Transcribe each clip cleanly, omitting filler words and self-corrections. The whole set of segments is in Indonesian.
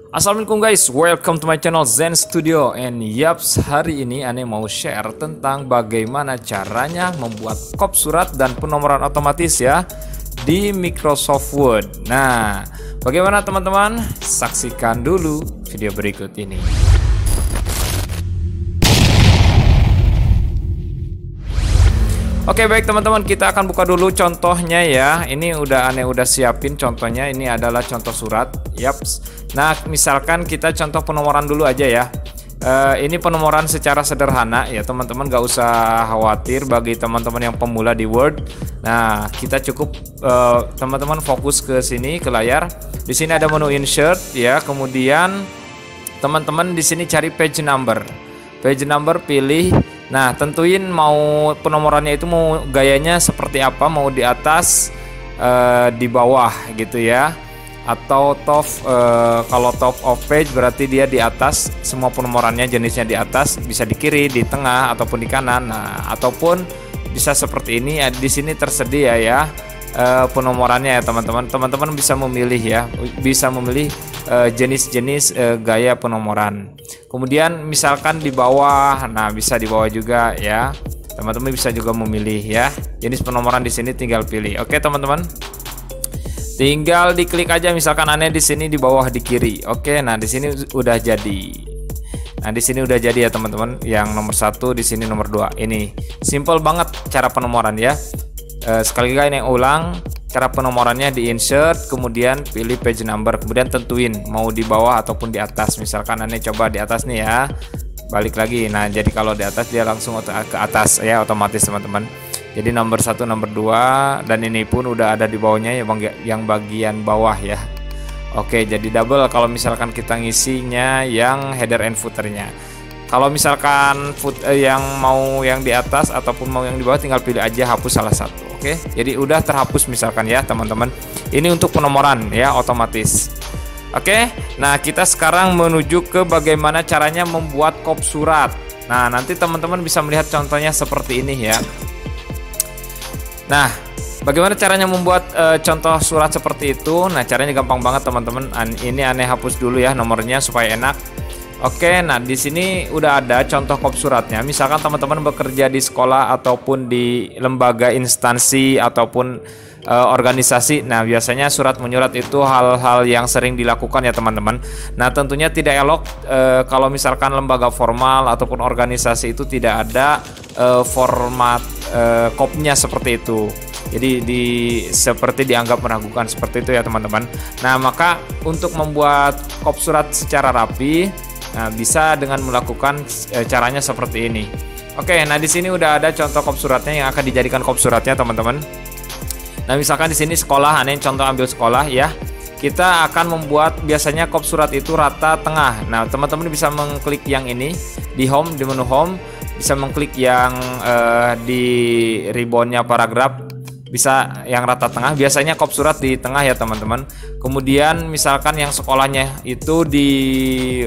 Assalamualaikum guys, welcome to my channel Zen Studio. And yaps, hari ini Ane mau share tentang bagaimana caranya membuat kop surat dan penomoran otomatis ya di Microsoft Word. Nah, bagaimana teman-teman? Saksikan dulu video berikut ini. Oke, baik teman-teman, kita akan buka dulu contohnya ya. Ini Ane udah siapin contohnya. Ini adalah contoh surat. Yaps. Nah, misalkan kita contoh penomoran dulu aja ya. Ini penomoran secara sederhana ya teman-teman, gak usah khawatir bagi teman-teman yang pemula di Word. Nah, kita cukup teman-teman fokus ke sini ke layar. Di sini ada menu insert ya. Kemudian teman-teman di sini cari page number. Page number pilih. Nah, tentuin mau penomorannya itu mau gayanya seperti apa, mau di atas, di bawah gitu ya, atau top. Kalau top of page berarti dia di atas, semua penomorannya jenisnya di atas, bisa di kiri, di tengah ataupun di kanan. Nah, ataupun bisa seperti ini. Di sini tersedia ya penomorannya ya teman-teman. Teman-teman bisa memilih ya, bisa memilih jenis-jenis gaya penomoran. Kemudian misalkan di bawah, nah bisa di bawah juga ya. Teman-teman bisa juga memilih ya. Jenis penomoran di sini tinggal pilih. Oke teman-teman. Tinggal diklik aja, misalkan Ane di sini di bawah di kiri. Oke, nah di sini udah jadi. Nah, di sini udah jadi ya teman-teman. Yang nomor 1 di sini nomor 2. Ini simple banget cara penomoran ya. Sekali lagi Ane ulang. Cara penomorannya di insert, kemudian pilih page number, kemudian tentuin mau di bawah ataupun di atas. Misalkan Ane coba di atas nih ya, balik lagi. Nah, jadi kalau di atas dia langsung ke atas ya, otomatis teman-teman. Jadi nomor 1, nomor 2, dan ini pun udah ada di bawahnya ya, yang bagian bawah ya. Oke, jadi double kalau misalkan kita ngisinya yang header and footernya. Kalau misalkan yang mau yang di atas ataupun mau yang di bawah, tinggal pilih aja, hapus salah satu. Oke, jadi udah terhapus misalkan ya teman-teman. Ini untuk penomoran ya, otomatis. Oke, nah kita sekarang menuju ke bagaimana caranya membuat kop surat. Nah, nanti teman-teman bisa melihat contohnya seperti ini ya. Nah, bagaimana caranya membuat contoh surat seperti itu? Nah, caranya gampang banget teman-teman. Ini Ane hapus dulu ya nomornya supaya enak. Oke, nah di sini udah ada contoh kop suratnya. Misalkan teman-teman bekerja di sekolah ataupun di lembaga, instansi ataupun organisasi. Nah, biasanya surat menyurat itu hal-hal yang sering dilakukan ya teman-teman. Nah, tentunya tidak elok kalau misalkan lembaga formal ataupun organisasi itu tidak ada format kopnya seperti itu. Jadi seperti dianggap meragukan seperti itu ya teman-teman. Nah, maka untuk membuat kop surat secara rapi, nah, bisa dengan melakukan caranya seperti ini. Oke, nah di sini udah ada contoh kop suratnya yang akan dijadikan kop suratnya teman-teman. Nah, misalkan di sini sekolah, Ane contoh ambil sekolah ya. Kita akan membuat biasanya kop surat itu rata tengah. Nah, teman-teman bisa mengklik yang ini di home, di menu home, bisa mengklik yang di ribbonnya paragraf, bisa yang rata tengah. Biasanya kop surat di tengah ya teman-teman. Kemudian misalkan yang sekolahnya itu di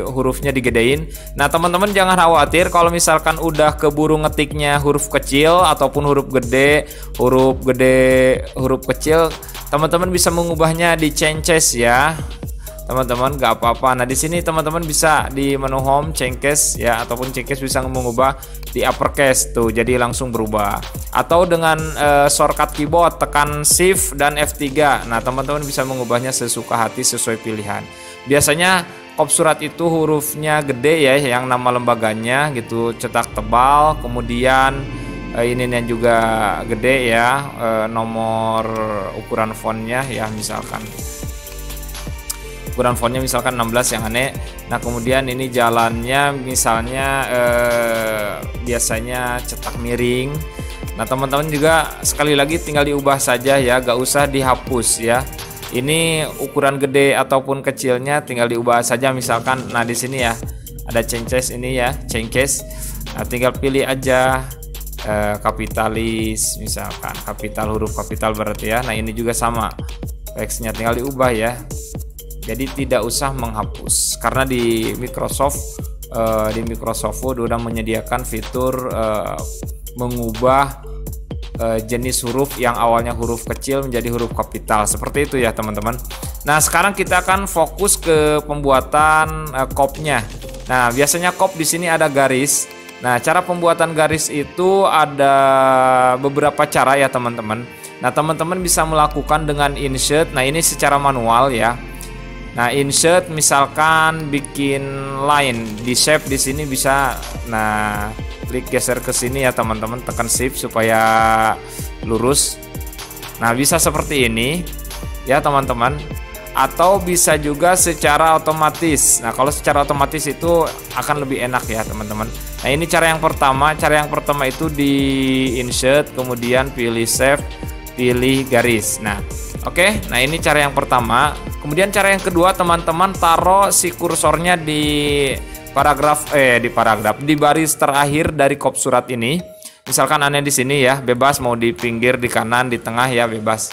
hurufnya digedein. Nah, teman-teman jangan khawatir kalau misalkan udah keburu ngetiknya huruf kecil ataupun huruf gede, huruf kecil, teman-teman bisa mengubahnya di changes ya teman-teman, gak apa-apa. Nah, di sini teman-teman bisa di menu home changes ya, ataupun changes bisa mengubah di uppercase tuh, jadi langsung berubah. Atau dengan shortcut keyboard tekan shift dan F3. Nah, teman-teman bisa mengubahnya sesuka hati sesuai pilihan. Biasanya kop surat itu hurufnya gede ya, yang nama lembaganya gitu, cetak tebal. Kemudian ininya juga gede ya, nomor ukuran fontnya ya, misalkan ukuran fontnya misalkan 16 yang Ane. Nah, kemudian ini jalannya misalnya biasanya cetak miring. Nah, teman-teman juga sekali lagi tinggal diubah saja ya, gak usah dihapus ya. Ini ukuran gede ataupun kecilnya tinggal diubah saja misalkan. Nah, di sini ya ada changes ini ya, changes. Nah, tinggal pilih aja kapitalis misalkan, kapital, huruf kapital berarti ya. Nah, ini juga sama, teksnya tinggal diubah ya. Jadi tidak usah menghapus, karena di Microsoft Word udah menyediakan fitur mengubah jenis huruf yang awalnya huruf kecil menjadi huruf kapital seperti itu ya teman-teman. Nah, sekarang kita akan fokus ke pembuatan kopnya. Nah, biasanya kop di sini ada garis. Nah, cara pembuatan garis itu ada beberapa cara ya teman-teman. Nah, teman-teman bisa melakukan dengan insert. Nah, ini secara manual ya. Nah, insert misalkan bikin line di shape di sini bisa. Nah, klik geser ke sini ya teman-teman, tekan shift supaya lurus. Nah, bisa seperti ini ya teman-teman. Atau bisa juga secara otomatis. Nah, kalau secara otomatis itu akan lebih enak ya teman-teman. Nah, ini cara yang pertama. Cara yang pertama itu di insert, kemudian pilih save, pilih garis. Nah, oke. Nah, ini cara yang pertama. Kemudian cara yang kedua, teman-teman taruh si kursornya di di baris terakhir dari kop surat ini. Misalkan aneh di sini ya, bebas mau di pinggir, di kanan, di tengah ya, bebas.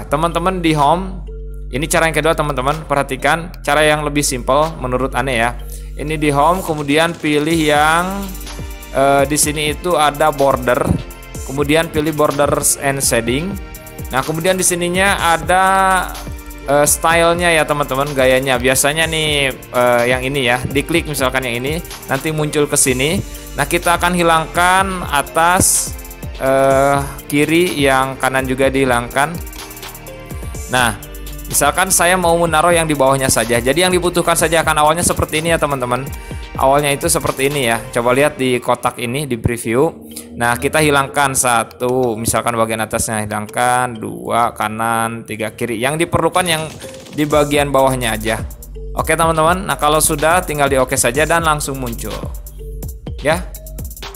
Teman-teman di home. Ini cara yang kedua teman-teman, perhatikan cara yang lebih simple menurut aneh ya. Ini di home, kemudian pilih yang di sini itu ada border, kemudian pilih borders and shading. Nah, kemudian di sininya ada stylenya ya teman-teman, gayanya. Biasanya nih yang ini ya, diklik misalkan yang ini, nanti muncul ke sini. Nah, kita akan hilangkan atas, kiri, yang kanan juga dihilangkan. Nah, misalkan saya mau menaruh yang di bawahnya saja. Jadi yang dibutuhkan saja akan awalnya seperti ini ya teman-teman. Awalnya itu seperti ini ya. Coba lihat di kotak ini di preview. Nah, kita hilangkan satu, misalkan bagian atasnya hilangkan, dua kanan, tiga kiri. Yang diperlukan yang di bagian bawahnya aja. Oke teman-teman. Nah, kalau sudah tinggal di oke saja dan langsung muncul. Ya.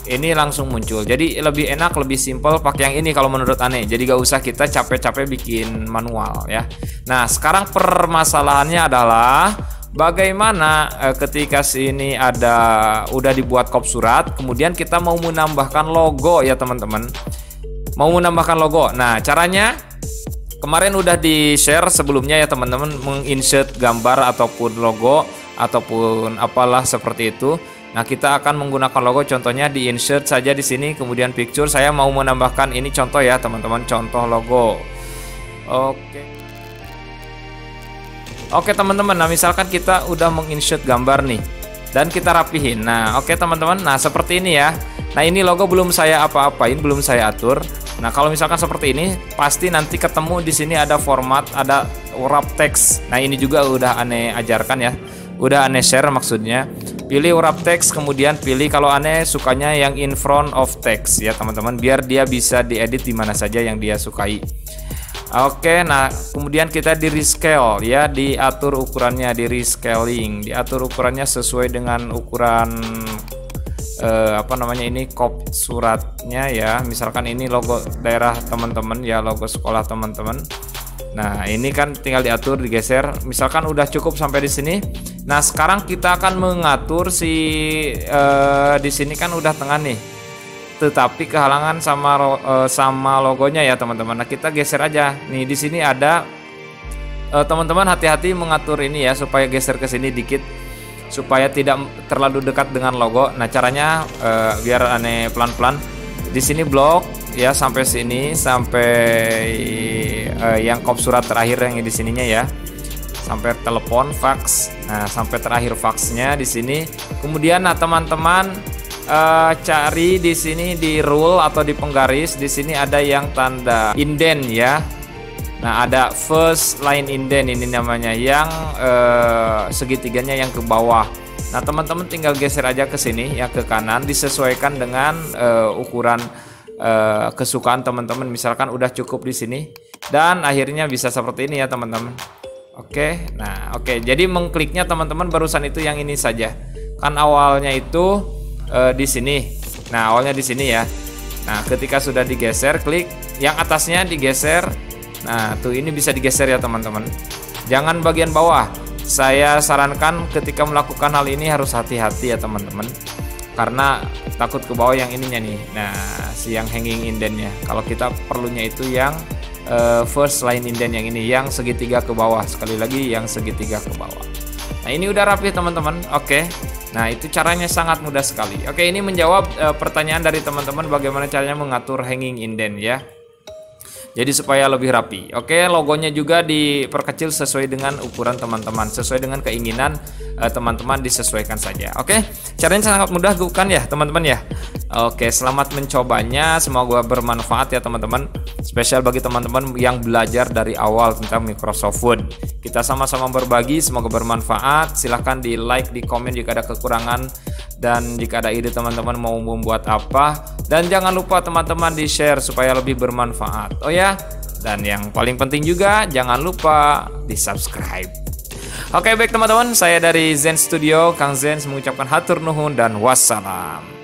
Ini langsung muncul. Jadi lebih enak, lebih simple pakai yang ini kalau menurut aneh. Jadi gak usah kita capek-capek bikin manual ya. Nah, sekarang permasalahannya adalah bagaimana ketika sini udah dibuat kop surat, kemudian kita mau menambahkan logo ya teman-teman. Mau menambahkan logo. Nah, caranya kemarin udah di-share sebelumnya ya teman-teman, menginsert gambar ataupun logo ataupun apalah seperti itu. Nah, kita akan menggunakan logo, contohnya di insert saja di sini, kemudian picture. Saya mau menambahkan ini contoh ya teman-teman, contoh logo. Oke teman-teman. Nah, misalkan kita udah menginsert gambar nih dan kita rapihin. Nah, oke teman-teman. Nah, seperti ini ya. Nah, ini logo belum saya apa-apain, belum saya atur. Nah, kalau misalkan seperti ini, pasti nanti ketemu di sini ada format, ada wrap text. Nah, ini juga udah aneh ajarkan ya. Udah aneh share maksudnya. Pilih wrap text, kemudian pilih kalau aneh sukanya yang in front of text ya teman-teman, biar dia bisa diedit di mana saja yang dia sukai. Oke, nah kemudian kita di rescale ya, diatur ukurannya, di rescaling, diatur ukurannya sesuai dengan ukuran ini kop suratnya ya. Misalkan ini logo daerah teman-teman ya, logo sekolah teman-teman. Nah, ini kan tinggal diatur, digeser. Misalkan udah cukup sampai di sini. Nah, sekarang kita akan mengatur di sini kan udah tengah nih. Tetapi kehalangan sama logonya ya, teman-teman. Nah, kita geser aja. Nih, di sini ada teman-teman hati-hati mengatur ini ya supaya geser ke sini dikit supaya tidak terlalu dekat dengan logo. Nah, caranya biar aneh pelan-pelan. Di sini blok ya sampai sini, sampai yang kop surat terakhir yang di sininya ya, sampai telepon, fax. Nah, sampai terakhir faxnya di sini. Kemudian nah teman-teman cari di sini di rule atau di penggaris, di sini ada yang tanda indent ya. Nah, ada first line indent ini namanya, yang segitiganya yang ke bawah. Nah, teman-teman tinggal geser aja ke sini ya, ke kanan, disesuaikan dengan ukuran kesukaan teman-teman. Misalkan udah cukup di sini dan akhirnya bisa seperti ini ya teman-teman. Oke. Nah, oke. Jadi mengkliknya teman-teman barusan itu yang ini saja. Kan awalnya itu di sini. Nah, awalnya di sini ya. Nah, ketika sudah digeser, klik yang atasnya digeser. Nah, tuh ini bisa digeser ya teman-teman. Jangan bagian bawah. Saya sarankan ketika melakukan hal ini harus hati-hati ya teman-teman, karena takut ke bawah yang ininya nih. Nah, si yang hanging indentnya. Kalau kita perlunya itu yang first line indent yang ini, yang segitiga ke bawah. Sekali lagi yang segitiga ke bawah. Nah, ini udah rapi teman-teman. Oke. Nah, itu caranya sangat mudah sekali. Oke, ini menjawab pertanyaan dari teman-teman bagaimana caranya mengatur hanging indent ya. Jadi supaya lebih rapi. Oke, logonya juga diperkecil sesuai dengan ukuran teman-teman, sesuai dengan keinginan teman-teman, disesuaikan saja. Oke, caranya sangat mudah bukan ya teman-teman ya. Oke, selamat mencobanya, semoga bermanfaat ya teman-teman. Spesial bagi teman-teman yang belajar dari awal tentang Microsoft Word. Kita sama-sama berbagi, semoga bermanfaat. Silahkan di like, di komen jika ada kekurangan, dan jika ada ide teman-teman mau membuat apa. Dan jangan lupa teman-teman di share supaya lebih bermanfaat. Oh ya, dan yang paling penting juga jangan lupa di subscribe. Oke, baik teman-teman, saya dari Zen Studio, Kang Zen mengucapkan hatur nuhun dan wassalam.